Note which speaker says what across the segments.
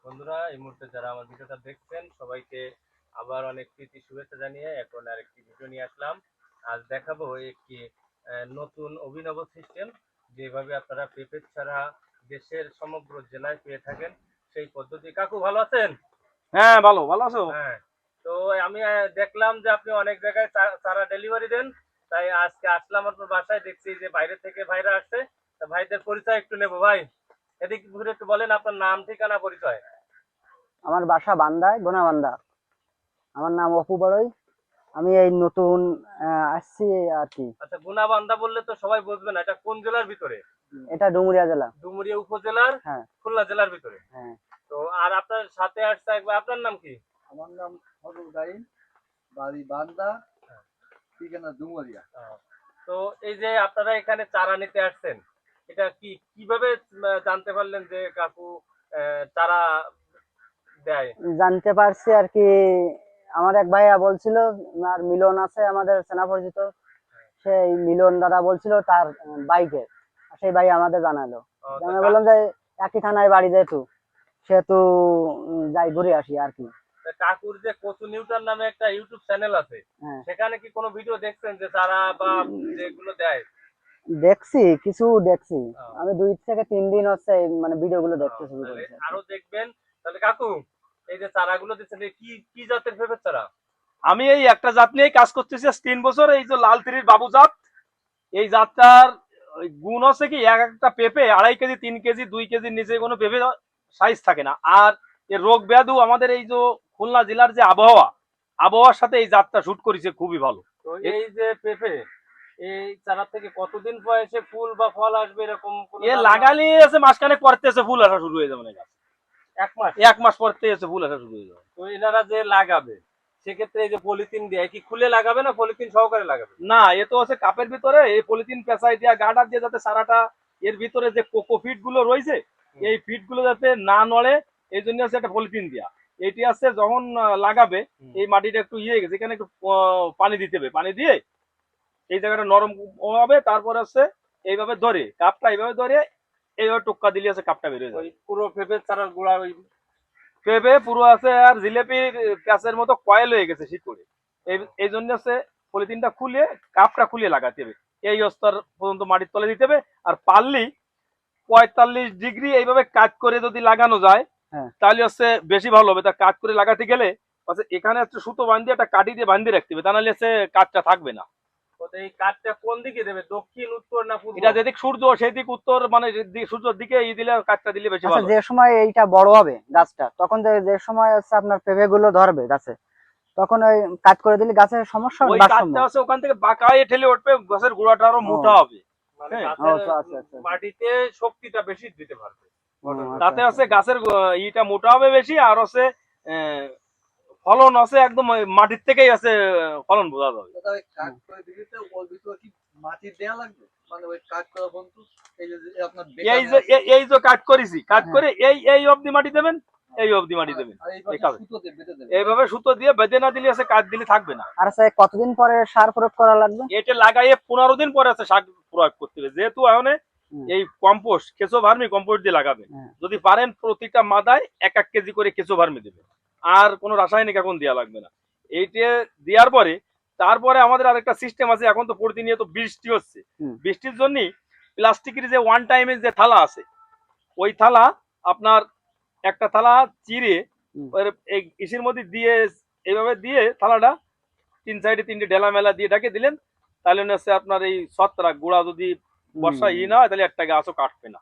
Speaker 1: বন্ধুরা, এই মুহূর্তে যারা আমার ভিডিওটা দেখছেন সবাইকে আবার অনেক প্রীতি শুভেচ্ছা জানিয়ে এখন আরেকটি ভিডিও নিয়ে আসলাম। আজ দেখাবো একটি নতুন অভিনব সিস্টেম, যেভাবে আপনারা পেঁপে ছাড়া দেশের সমগ্র জেলায় পেয়ে থাকেন সেই পদ্ধতি। কাকু ভালো আছেন?
Speaker 2: হ্যাঁ, ভালো ভালো আছো।
Speaker 1: হ্যাঁ। তো আমি দেখলাম যে আপনি অনেক জায়গায় চারা ডেলিভারি দেন, তাই আজকে আসলাম আপনার বাসায়। দেখছি যে বাইরে থেকে ভাইরা আসছে, তা ভাইদের পরিচয় একটু নেবো। ভাই, এদিকে ঘুরে একটু বলেন আপনার নাম, ঠিকানা, পরিচয়।
Speaker 3: আমার বাসা বান্দায়, গোনাবান্দা। আমার নাম অপু বড়ই। আমি এই নতুন আসছি আর কি।
Speaker 1: আচ্ছা, গুনাবান্ধা বললে তো সবাই বুঝবে না, এটা কোন জেলার ভিতরে?
Speaker 3: এটা ডুমুরিয়া জেলা।
Speaker 1: ডুমুরিয়া উপজেলার
Speaker 3: হ্যাঁ
Speaker 1: খুলনা জেলার ভিতরে।
Speaker 3: হ্যাঁ।
Speaker 1: তো আর আপনার সাথে আসছে একবার, আপনার নাম কি?
Speaker 4: আমার নাম ফজল গাইন, বাড়ি বান্দা, ঠিকানা ডুমুরিয়া।
Speaker 1: তো এই যে আপনারা এখানে চারা নিতে আসছেন, এটা কিভাবে জানতে পারলেন যে কাকু চারা দেয়?
Speaker 3: জানতে পারছি আর কি, আমার এক ভাইয়া বলছিল, আর মিলন আছে আমাদের চেনা পরিচিত, সেই মিলন দাদা বলছিল তার বাইকে, সেই ভাই আমাদের জানালো। আমি বললাম যে একই থানায় বাড়ি, যেহেতু সেহেতু যাই ঘুরে আসি আর কি।
Speaker 1: কাকুর যে কচু নিউটন নামে একটা ইউটিউব চ্যানেল আছে,
Speaker 3: হ্যাঁ,
Speaker 1: সেখানে কি কোনো ভিডিও দেখছেন যে চারা বা যেগুলো দেয়?
Speaker 3: দেখছি, কিছু দেখছি। আমি 2 থেকে 3 দিন হচ্ছে মানে ভিডিও গুলো দেখতে শুরু
Speaker 1: তাহলে
Speaker 3: করেছি।
Speaker 1: আরো দেখবেন। তাহলে কাকু, এই যে চারাগুলো দিচ্ছেন, কি কি জাতের পেঁপের চারা?
Speaker 2: আমি এই একটা জাত নিয়েই কাজ করতেছি 3 বছর। এই যে লাল তিরির বাবু জাত, এই জাতটার গুণ হচ্ছে কি, এক একটা পেঁপে 2.5 কেজি 3 কেজি 2 কেজির নিচে কোনো পেঁপে সাইজ থাকে না। আর এর রোগ ব্যাধু আমাদের এই যে খুলনা জেলার যে আবহাওয়ার সাথে এই জাতটা শুট করেছে খুবই ভালো।
Speaker 1: তো এই যে পেঁপে, এই চারা থেকে কতদিন বয়সে ফুল বা ফল আসবে, এরকম কোনো
Speaker 2: এ
Speaker 1: ধারণা?
Speaker 2: লাগালে এসে মাসখানেক পরতে এসে ফুল আসা শুরু হয়ে যাবে, মানে গাছ
Speaker 1: 1 মাস?
Speaker 2: 1 মাস পরতে এসে ফুল আসা শুরু হয়ে যাবে।
Speaker 1: তো এনারা যে লাগাবে, সেক্ষেত্রে এই যে পলিথিন দিয়ে কি খুলে লাগাবে না পলিথিন সহকারে লাগাবে?
Speaker 2: না, এ তো হচ্ছে কাপের ভিতরে এই পলিথিন পেঁচাই দিয়া গার্ডার দিয়ে, যাতে সারাটা এর ভিতরে যে কোকো ফিট গুলো রয়েছে এই ফিট গুলো যাতে না নড়ে, এই জন্য হচ্ছে একটা পলিথিন দিয়া। এটি আছে যখন লাগাবে, এই মাটিটা একটু ইয়ে গেছে, এখানে একটু পানি দিতে হবে। পানি দিয়ে এই জায়গাটা নরম হবে, তারপর হচ্ছে এইভাবে ধরে কাপটা এইভাবে ধরে এইভাবে টোক্কা দিলে আছে কাপটা বেরিয়ে
Speaker 1: ওই
Speaker 2: যাবে।
Speaker 1: পুরো পেঁপের চারার গোড়া ওই?
Speaker 2: পেঁপে পুরো আছে, আর জিলেপির প্যাঁচের মতো কয়েল হয়ে গেছে শীত করে। এই জন্য হচ্ছে পলিথিনটা খুলে কাপটা খুলে লাগাতে হবে, এই স্তর পর্যন্ত মাটির তলে দিতে হবে। আর পারলি 45 ডিগ্রি এইভাবে কাজ করে যদি লাগানো যায়,
Speaker 3: হ্যাঁ,
Speaker 2: তাহলে হচ্ছে বেশি ভালো হবে। তা কাজ করে লাগাতে গেলে হচ্ছে এখানে হচ্ছে সুতো বাঁধিয়ে একটা কাঠি দিয়ে বাঁধিয়ে রাখতে হবে, তা নাহলে হচ্ছে কাজটা থাকবে না।
Speaker 1: তো এই কাঠটা কোন দিকে দেবে, দক্ষিণ, উত্তর না পূর্ব?
Speaker 2: এটা যেদিক সূর্য সেদিক উত্তর, মানে সূর্যের দিকে ই দিলে কাজটা দিলে বেশি
Speaker 3: আচ্ছা,
Speaker 2: ভালো।
Speaker 3: যে সময় এইটা বড় হবে গাছটা, তখন যে সময় হচ্ছে আপনার পেঁপে গুলো ধরবে গাছে, তখন ওই কাজ করে দিলে গাছের সমস্যা
Speaker 2: ওই
Speaker 3: ভারসাম্য।
Speaker 2: কাজটা হচ্ছে ওখান থেকে বাঁকা হয়ে ঠেলে উঠবে, গাছের গোড়াটা আরো মোটা হবে।
Speaker 1: মানে
Speaker 2: হ্যাঁ,
Speaker 1: গাছের
Speaker 3: আচ্ছা আচ্ছা আচ্ছা।
Speaker 1: মাটিতে শক্তিটা বেশি দিতে পারবে।
Speaker 2: তাতে হচ্ছে গাছের ইটা মোটা হবে বেশি, আর হচ্ছে আহ, ফলন আছে একদম ওই মাটির থেকেই আছে, ফলন বোঝা যাবে।
Speaker 4: দাদা ওই কাঠ করে দিতে ওর ভিতরে কি মাটি দেয়া লাগবে? মানে ওই কাঠ করা বন্ধু, এই যে আপনার
Speaker 2: এই যে কাট করেছি, কাট
Speaker 3: হ্যাঁ।
Speaker 2: করে এই অবধি মাটি দেবেন, এই অবধি মাটি দেবেন।
Speaker 4: আর এই পাশে
Speaker 2: এইভাবে
Speaker 4: সুতো দিয়ে বেঁধে দেবে।
Speaker 2: এইভাবে সুতো দিয়ে বেঁধে না দিলে আছে কাট দিলে থাকবে না।
Speaker 3: আর স্যার কতদিন পরে সার প্রয়োগ করা লাগবে?
Speaker 2: এটা লাগাইয়ে 15 দিন পরে আছে শাক প্রয়োগ করতে হবে। যেহেতু এখন এই কম্পোস্ট, কেঁচো ভার্মি কম্পোস্ট দিয়ে লাগাবেন।
Speaker 3: হ্যাঁ।
Speaker 2: যদি পারেন প্রতিটা মাদায় 1-1 কেজি করে কেঁচো ভার্মি দেবেন, আর কোনো রাসায়নিক এখন দেওয়া লাগবে না। এইটা দেওয়ার পরে তারপরে আমাদের আরেকটা সিস্টেম আছে। এখন তো প্রতিনিয়ত বৃষ্টি হচ্ছে, বৃষ্টির জন্য প্লাস্টিকের যে ওয়ান টাইমের যে থালা আছে, ওই থালা আপনার একটা থালা চিরে এই ইসির মধ্যে দিয়ে এইভাবে দিয়ে থালাটা 3 সাইডে 3টে ডেলা মেলা দিয়ে ঢাকে দিলেন, তাহলে হচ্ছে আপনার এই ছত্রাক গুঁড়া যদি বর্ষা না হয়, তাহলে একটা গাছও কাটবে না।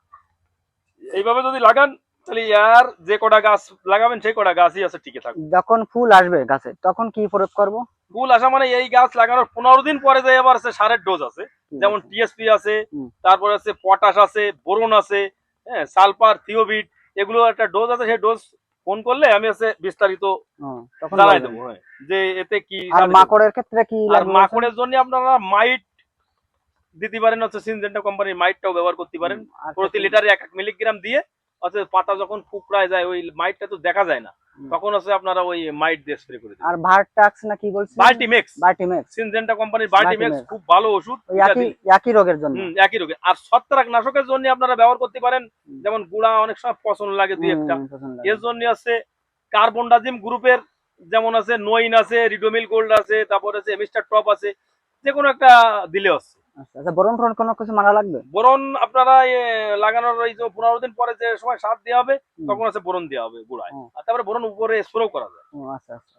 Speaker 2: এইভাবে যদি লাগান, তাহলে আর যে কটা গাছ লাগাবেন সেই কটা গাছই আছে টিকে থাকবে।
Speaker 3: যখন ফুল আসবে গাছে, তখন কি প্রয়োগ করব?
Speaker 2: ফুল আসা মানে এই গাছ লাগানোর 15 দিন পরে যে আবার সারের ডোজ আছে, যেমন টিএসপি আছে, তারপরে আছে পটাশ আছে, বোরন আছে, হ্যাঁ, সালফার, থিওবিট, এগুলো একটা ডোজ আছে। সেই ডোজ ফোন করলে আমি আছে বিস্তারিত জানাই দেবো। হ্যাঁ, যে এতে কি।
Speaker 3: আর মাকড়ের ক্ষেত্রে কি
Speaker 2: আর
Speaker 3: লাগবে?
Speaker 2: মাকড়ের জন্য আপনারা মাইট দিতে পারেন, হচ্ছে সিনজেন্টা কোম্পানির মাইটটাও ব্যবহার করতে পারেন। প্রতি লিটারে 1-1 মিলিগ্রাম দিয়ে, অর্থাৎ পাতা যখন কুকড়ায় যায়, ওই মাইটটা তো দেখা যায় না, তখন হচ্ছে আপনারা ওই মাইট দিয়ে স্প্রে করে দিবেন।
Speaker 3: আর ভার্টাক্স না কি বলছেন?
Speaker 2: বাল্টিমেক্স,
Speaker 3: বাল্টিমেক্স,
Speaker 2: সিনজেন্টা কোম্পানির বাল্টিমেক্স
Speaker 3: বাল্টিমেক্স।
Speaker 2: খুব ভালো ওষুধ।
Speaker 3: ওই
Speaker 2: এটা
Speaker 3: একই
Speaker 2: দিলে-
Speaker 3: একই রোগের জন্য।
Speaker 2: একই রোগে। আর ছত্রাকনাশকের জন্য আপনারা ব্যবহার করতে পারেন, যেমন গুড়া অনেক সময় পছন্দ লাগে দুই একটা,
Speaker 3: পছন্দ লাগে।
Speaker 2: এর জন্য আছে কার্বনডাজিম গ্রুপের, যেমন আছে নোইন আছে, রিডোমিল গোল্ড আছে, তারপর আছে মিস্টার টপ আছে, যে কোনো একটা দিলে আছে।
Speaker 3: আচ্ছা আচ্ছা, বোরন টোরন কোনো কিছু মারা লাগবে?
Speaker 2: বোরন আপনারা লাগানোর এই যে 15 দিন পরে যে সময় সার দেওয়া হবে
Speaker 3: হুম।
Speaker 2: তখন আছে বোরন দেওয়া হবে গুড়ায়,
Speaker 3: ও।
Speaker 2: আর তারপরে বোরন উপরে স্প্রেও করা যায়।
Speaker 3: ও আচ্ছা আচ্ছা।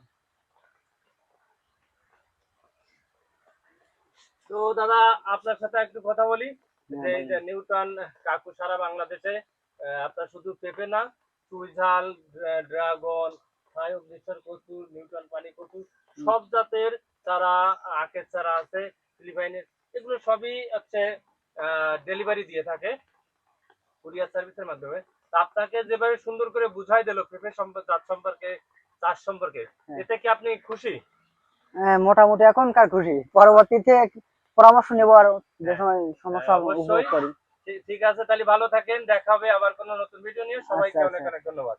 Speaker 1: তো দাদা আপনার সাথে একটু কথা বলি,
Speaker 3: হ্যাঁ,
Speaker 1: যে এই যে
Speaker 3: বলেন।
Speaker 1: নিউটন কাকু সারা বাংলাদেশে আপনার শুধু পেঁপে না, চুইঝাল, ড্রাগন, সায়ক মিশ্র কচু, নিউটন পানি কচু, সব জাতের চারা, আখের চারা আছে, ফিলিপাইনের, এগুলো সবই হচ্ছে ডেলিভারি দিয়ে থাকে কুরিয়ার সার্ভিসের মাধ্যমে। তো আপনাকে যেভাবে সুন্দর করে বুঝাই দিল পেঁপে জাত সম্পর্কে, চাষ সম্পর্কে,
Speaker 3: হ্যাঁ।
Speaker 1: এতে কি আপনি খুশি?
Speaker 3: হ্যাঁ, মোটামুটি এখনকার খুশি, পরবর্তীতে পরামর্শ নেব আর যে
Speaker 1: হ্যাঁ।
Speaker 3: সময় সমস্যা
Speaker 1: অবশ্যই।
Speaker 3: উপভোগ করি।
Speaker 1: ঠিক আছে, তাহলে ভালো থাকেন, দেখা হবে আবার কোনো নতুন ভিডিও নিয়ে। সবাইকে
Speaker 3: আচ্ছা,
Speaker 1: অনেক
Speaker 3: আচ্ছা।
Speaker 1: অনেক ধন্যবাদ।